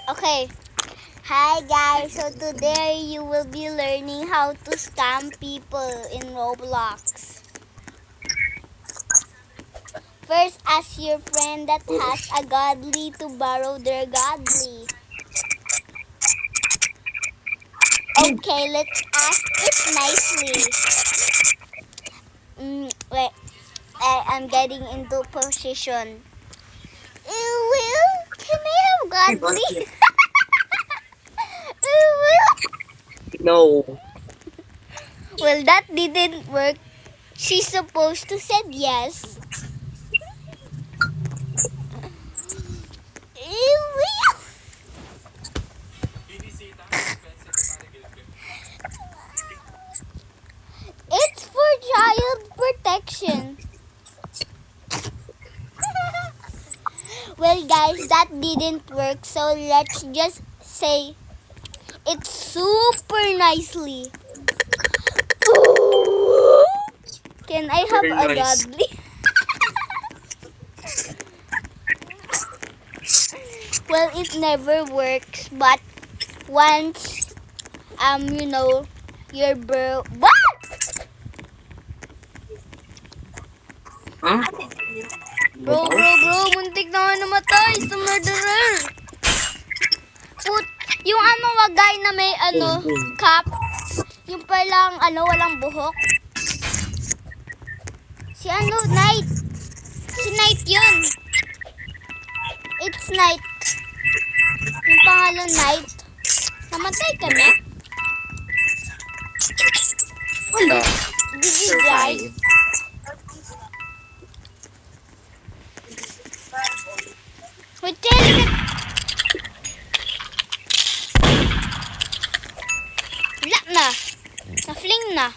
Okay. Hi guys, so today you will be learning how to scam people in Roblox. First, ask your friend that has a godly to borrow their godly. Okay, let's ask it nicely. Wait, I'm getting into position. Will, can I have godly? Will. No. Well, that didn't work. She's supposed to said yes. Will. It's for child protection. Well, guys, that didn't work. So let's just say it super nicely. Ooh. Can I have Very a nice. godly? Well, it never works, but once your bro. What? Huh? Bro, muntik na nga namatay sa murderer. Yung wagay na may cap. Yung palang walang buhok. Si Knight. Si Knight yun. It's Knight. Yung pangalan Knight. Namatay ka na? Wala. Did you die? Survive. Wait, tell it. Wala na. Na-fling na.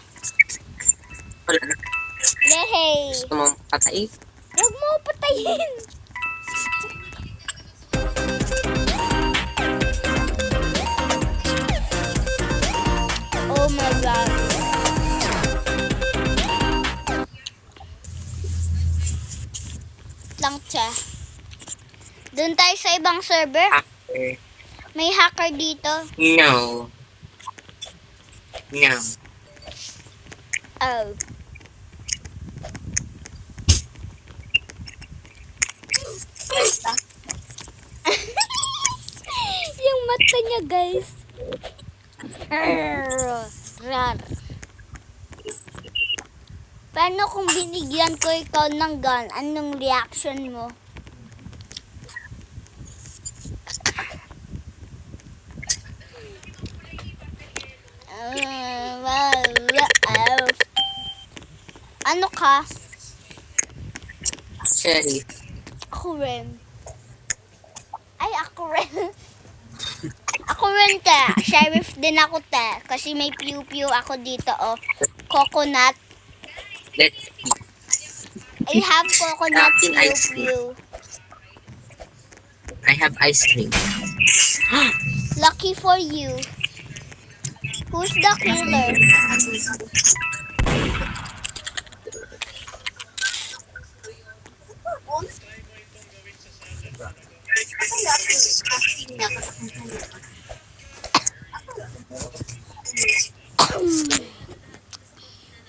Wala na. Yay! Gusto mo patay? Huwag mo patayin. Oh my God. Lang siya. Doon tayo sa ibang server. Hacker. May hacker dito. No. No. Oh. Yung mata niya, guys. Rar. Paano kung binigyan ko ikaw ng gun? Anong reaction mo? Ano ka? Sheriff. Ako rin. Ay, ako rin. Ako rin, te. Sheriff din ako, te. Kasi may pew-pew ako dito, oh. Coconut. Let I have coconut Captain Ice pew-pew. I have ice cream. Lucky for you. Who's the killer?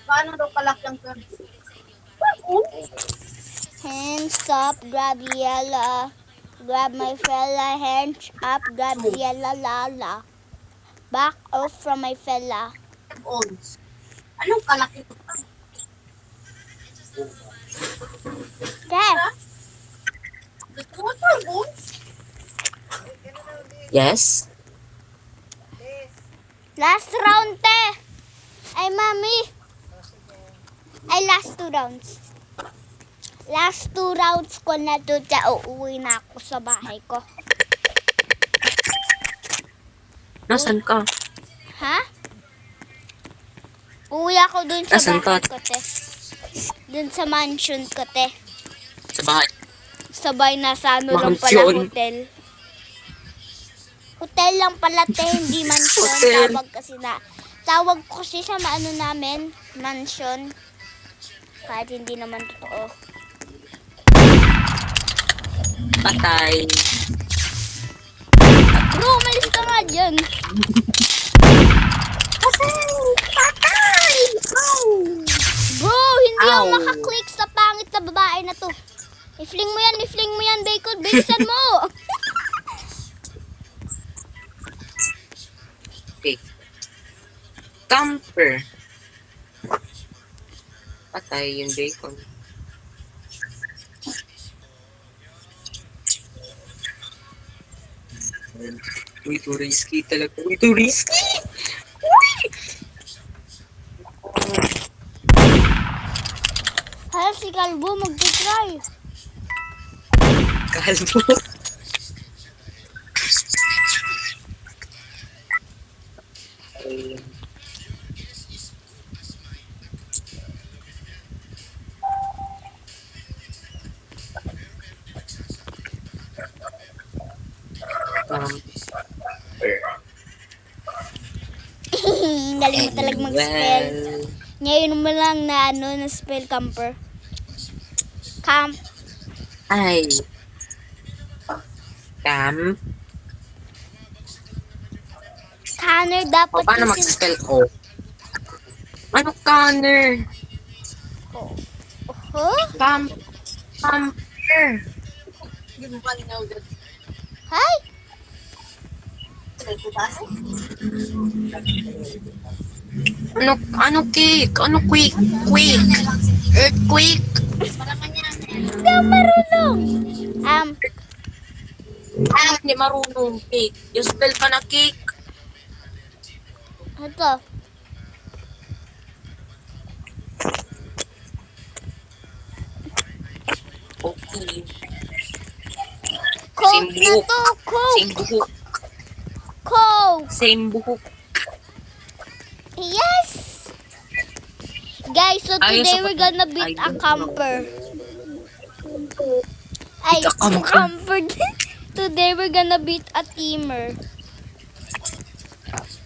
Paano daw kalak yung pwede? Hands up, grab yellow. Grab my fella. Hands up, grab yellow, lala. Back off from my fella. Ons. Anong kalak ito? There. Gusto mo ito, Ons? Yes? Last round, te. Ay, mami. Ay, last 2 rounds. Last 2 rounds ko na to, te. Uuwi na ako sa bahay ko. Nasaan ka? Ha? Uwi ako dun sa Nasaan bahay ka? ko, te. Dun sa mansion ko, te. Sa bahay. Sabay na sa lang pala Mansion. hotel. Hotel lang pala, te. Hindi mansion. Hotel. Tawag ko kasi sa namin, mansion. Kahit hindi naman totoo. Patay. Gago, umalis ka nga dyan. Patay! Bro, hindi ako Ow. makaklik sa pangit na babae na to. I-fling mo yan, Bacon. Bilisan mo. Okay. Camper. Patay yung bacon. Uy, too risky talaga. Uy, too risky! Hala, si Kalbo, mag-try. Kalbo. Galing mo talaga mag-spell. Well, Ngayon mo lang na na spell camper. Camp. ay. Cam. Canner O, dapat paano kasi. mag-spell ko? Ano canner? Huh? Camper. Hindi mo pa linaw dyan. Hi? Ano cake? Ano quick? Earthquake? Hindi ako marunong. Hindi marunong cake. Yung spell pa na cake. Ito. Okay. Coke Same na buhok. to. Same Coke. buhok. Coke. Same buhok. Yes. Guys, so Ayos today ako we're to. gonna beat I a don't camper. Ay, Beat a camper. camper. Today we're gonna beat a teamer.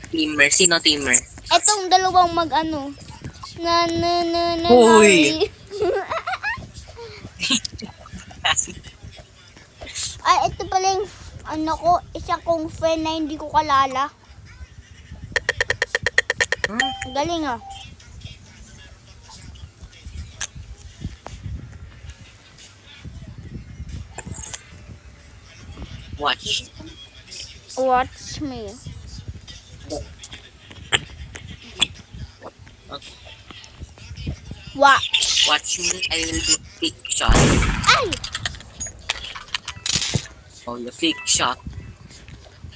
Teamer. Sino teamer? Etong dalawang mag-ano. Na. Hoy. Ay, ito pala yung ano ko, isa kong friend na hindi ko kalala. Galing ah. Watch. Watch me. Watch. Watch me. I will do fake shot. Ay! Oh, yung fake shot.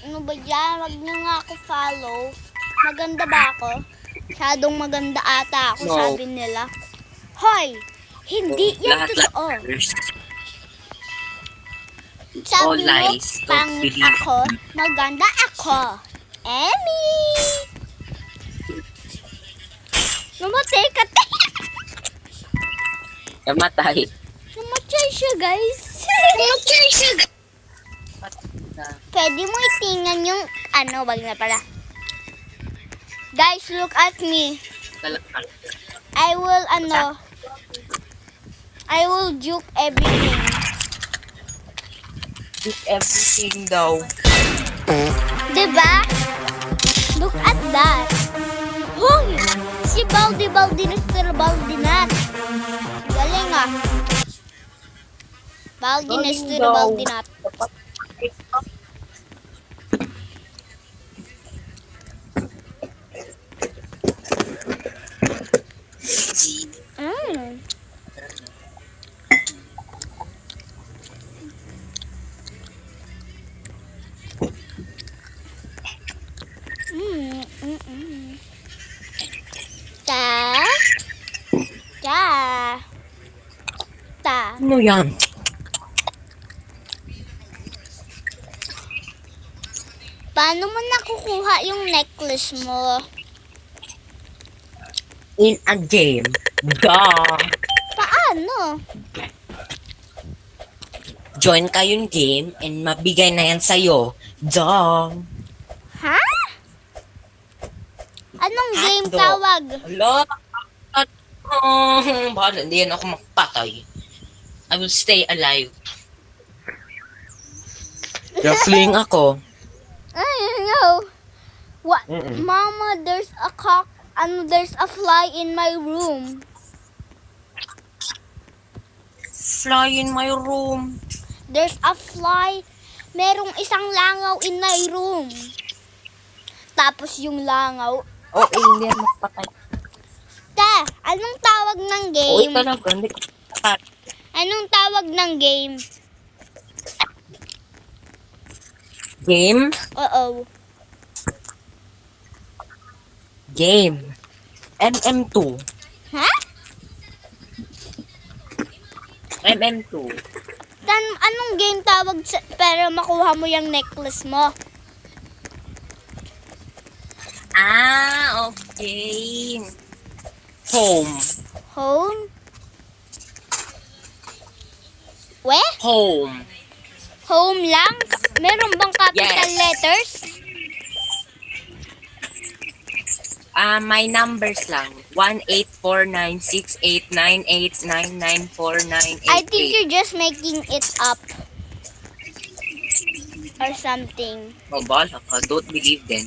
Ano ba yan? Wag niyo nga ako follow. Maganda ba ako? Masyadong maganda ata ako, No. sabi nila. Hoy! Hindi yan Lahat totoo. liars. It's all Sabi mo, lies. Don't pangit believe. ako, maganda ako. Emmy! Namatay ka tayo. Namatay. Namatay siya, guys. Namatay siya. Pwede mo itingnan yung ano, wag na pala. Guys, look at me. I will juke everything. Everything daw. Diba? Look at that. Hoy! Si Baldi Mr. Baldinat. Galing ah. Baldi Mr. Baldinat. Mm. Ta. Ano yan? Paano mo nakukuha yung necklace mo? In a game. Duh! Paano? Join ka yung game and mabigay na yan sa'yo. Duh! Ha? Anong game Hotdog. tawag? Hello? Bakit hindi yan ako makapatay? I will stay alive. Na-fling ako. What? Mm-mm. Mama, there's a cock. There's a fly in my room. Fly in my room. There's a fly. Merong isang langaw in my room. Tapos yung langaw. Oh, alien, magpatay. Te, anong tawag ng Oo, game? talaga. Hindi ko patay. Anong tawag ng game? Game? Oo. Game. MM2. Ha? MM2. Anong game tawag para makuha mo yung necklace mo? Ah, okay. Home. Home? We? Home. Home lang? Meron bang capital Yes. letters? My numbers lang. 1-849-689-899-4988. I think you're just making it up. Or something. Oh, bala ka. Don't believe them.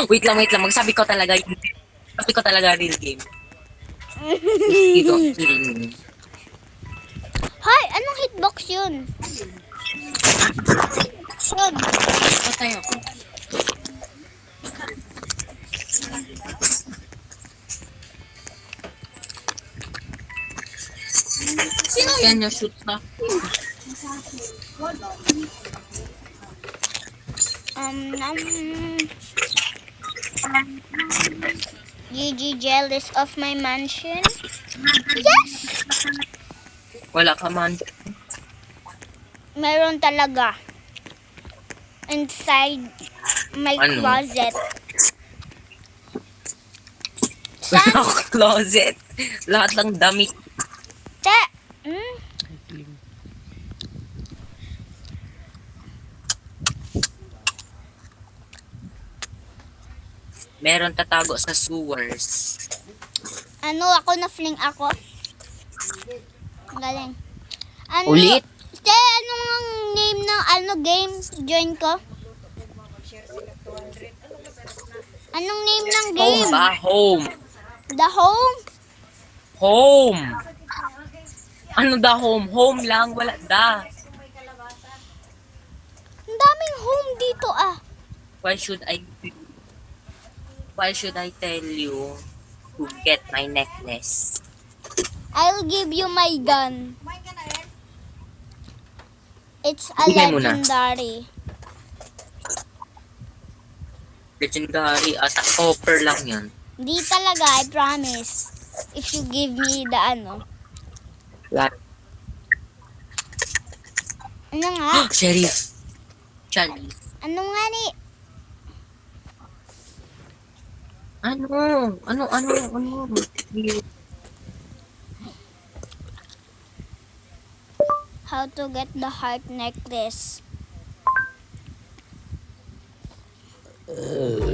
Wait lang. Magsabi ko talaga yung... Sabi ko talaga real game. You don't kill me. Hi, anong hitbox yun? Yun. Patay ako. Sino yan yung shoot na? Gigi jealous of my mansion? Yes! Wala ka man. Meron talaga. Inside my Ano? closet. Wala Saan? ako closet. Lahat lang damit. Te! Hmm? Meron tatago sa sewers. Ano ako na-fling ako? Galing. Ano? Ulit? Te, anong ang name ng game? Join ko? Anong name ng Home game? ba? Home. The Home? Home. Ano da home? Home lang. Wala da. Ang daming home dito ah. Why should I tell you to get my necklace? I'll give you my gun. It's a Bigay mo na. legendary. Legendary at offer lang yan. Di talaga, I promise. If you give me the Lahat. Ano nga? Sheriff. Sheriff. Ano nga ni? Ano? How to get the heart necklace.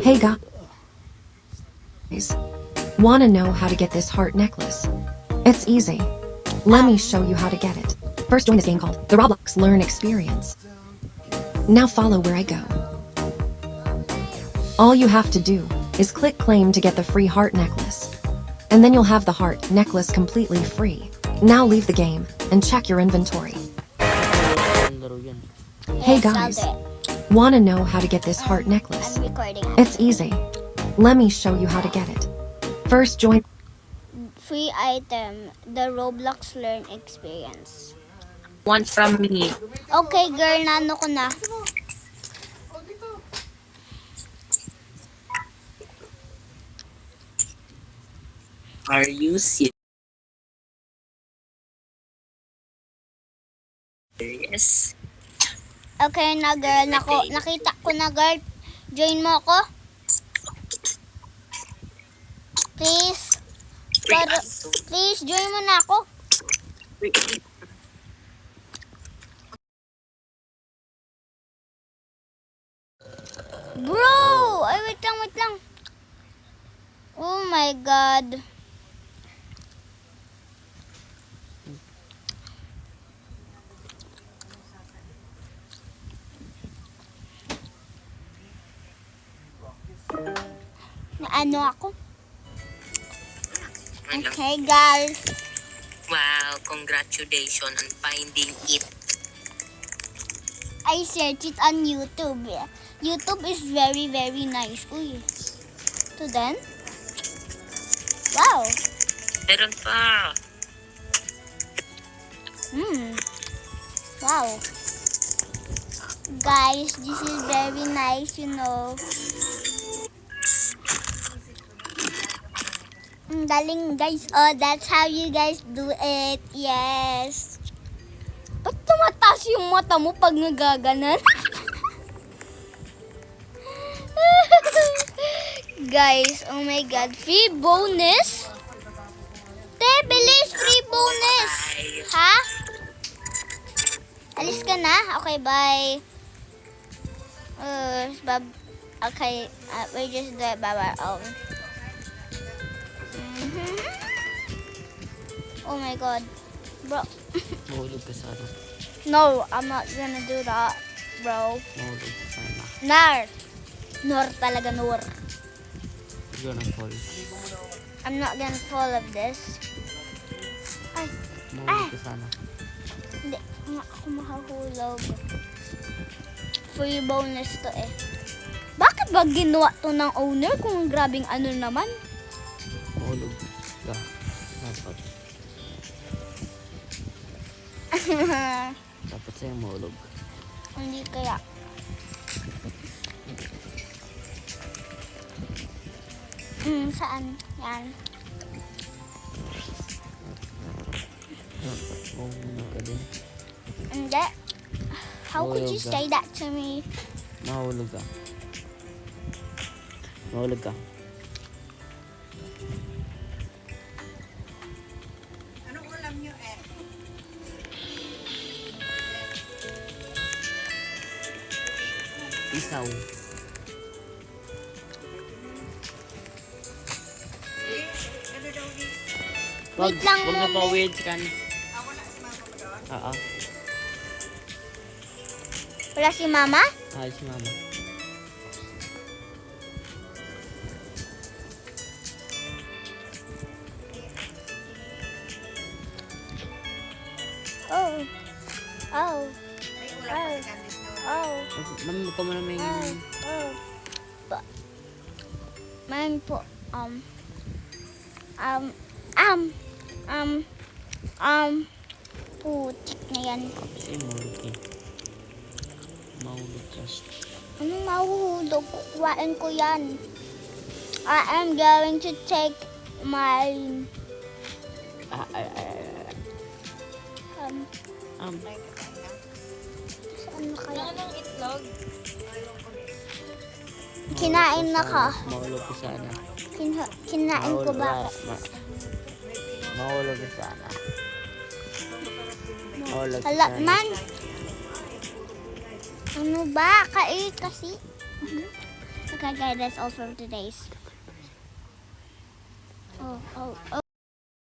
Hey guys, wanna know how to get this heart necklace? It's easy. Let me show you how to get it. First join this game called the Roblox Learn Experience. Now follow where I go. All you have to do is click claim to get the free heart necklace. And then you'll have the heart necklace completely free. Now leave the game and check your inventory. Hey Yes, I'll guys, do it. wanna know how to get this heart necklace? I'm recording. It's easy. Let me show you how to get it. First join Free item, the Roblox Learn Experience. One from me. Okay, girl, nano ko na. Are you serious? Okay na, girl. Nakita ko na, girl. Join mo ako? Please. Please, join mo na ako. Bro! Ay, wait lang. Oh my God. ano ako. Ano? Okay, guys. Wow, congratulations on finding it. I searched it on YouTube. YouTube is very, very nice. Uy. So then? Wow. Meron pa. Wow. Guys, this is very nice, you know. Ang galing, guys. Oh, that's how you guys do it. Yes. Ba't tumataas yung mata mo pag nagaganan? Guys, oh my God. Free bonus? Te, bilis. Free bonus. Bye. Ha? Alis ka na? Okay, bye. Okay, we just do it by our own. Oh my God. Bro. Mahulog ka sana. No, I'm not gonna do that, bro. Mahulog ka sana. Nor talaga, Nor. You're gonna fall. I'm not gonna fall of this. Ay, Mahulog ka sana. hindi nga ako mahahulog. Free bonus to eh. Bakit ba ginawa to ng owner kung grabing ano naman? Mahulog ka. Dapat. Dapat sa'yo mahulog. Hindi kaya. Saan? Yan. Mahulog ka din. Hindi. How could you Mahulog ka. say that to me? Mahulog ka. Mahulog ka. Anong ulam nyo eh? Isaw. Ano daw di? Wag, Wait lang, wag na Mami. pa-weird ka. Ako na si mama mo doon. Oo. Wala si mama? Ayos si mama. Oh. Oh. May ulam pa si Candice doon. Oh. Mamimig ka muna may... Oh. Man po, putik na yan. Kasi mahulog eh. Mahulog ka. Anong mahuhulog? Kukuhain ko yan. I am going to take my, saan na kaya? Anong itlog? Kinain na ka. Mahulog ka sana. Kinain ko ba? Mahulog ka sana. Mahulog ka Hala, sana. man. Ano ba? Kasi. Okay, guys, that's all for today's. Oh.